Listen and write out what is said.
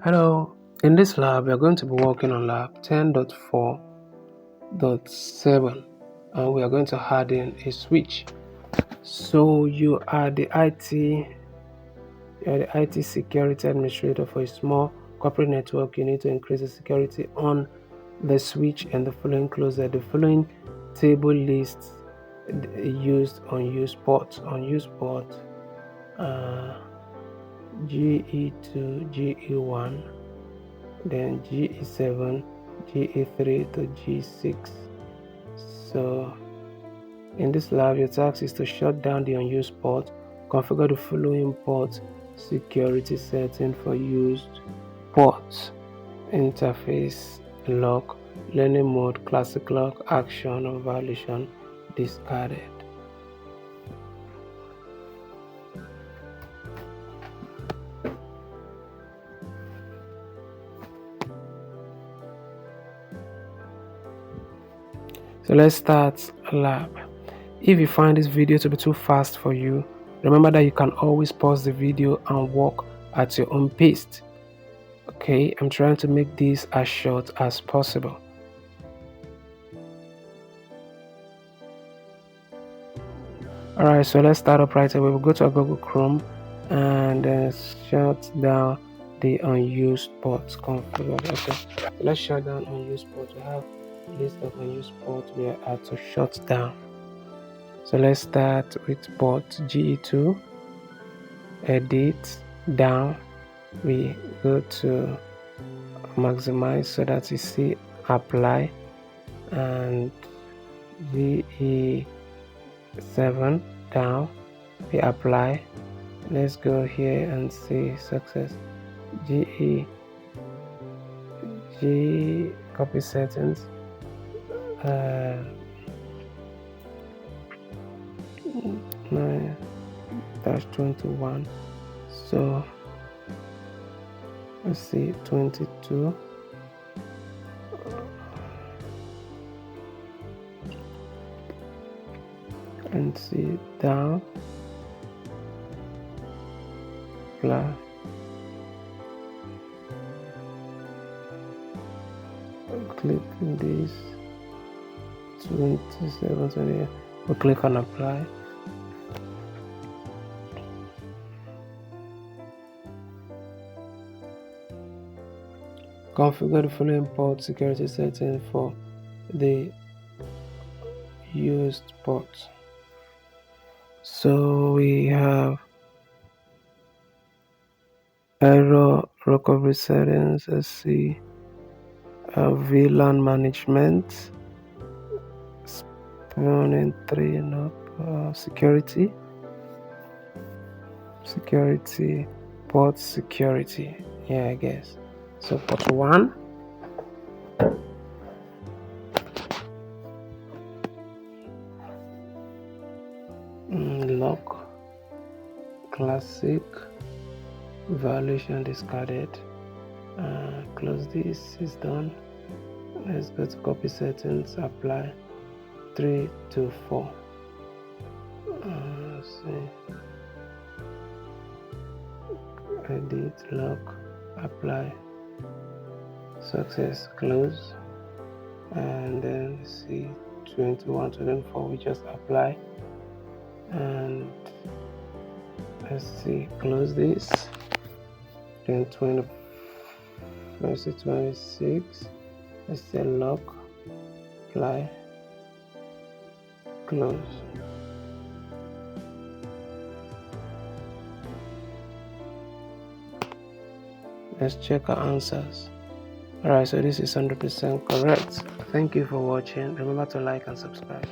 Hello, in this lab we are going to be working on lab 10.4.7 and we are going to harden a switch. So you are the IT security administrator for a small corporate network. You need to increase the security on the switch and the following closer. The following table lists used unused ports. Unused port GE2, GE1, then GE7, GE3 to G6. So in this lab, your task is to shut down the unused port, configure the following port security setting for used ports: interface lock, learning mode, classic lock, action or violation discarded. So let's start lab. If you find this video to be too fast for you, remember that you can always pause the video and work at your own pace. Okay, I'm trying to make this as short as possible. Alright, so let's start up right away. We'll go to our Google Chrome and then shut down the unused ports configured. Okay, so let's shut down unused ports. We have a list of unused ports we are to shut down. So let's start with port GE2, edit, down. We go to maximize so that you see apply, and GE7 down, we apply. Let's go here and see success. G copy settings, 9-21. So let's see 22. And see down, apply. Click in this 27, so there we'll click on apply. Configure the following port security setting for the used ports. So we have error recovery settings. Let's see, VLAN management, spawning 3, no, security, port security. Yeah, I guess. So port 1. Lock, classic, violation discarded. Close this, is done. Let's go to copy settings, apply 3 to 4. Let's see, edit, lock, apply, success, close, and then let's see 21 to 24, we just apply, and let's see, close this, then 26, let's say lock, apply, close. Let's check our answers. Alright, so this is 100% correct. Thank you for watching. Remember to like and subscribe.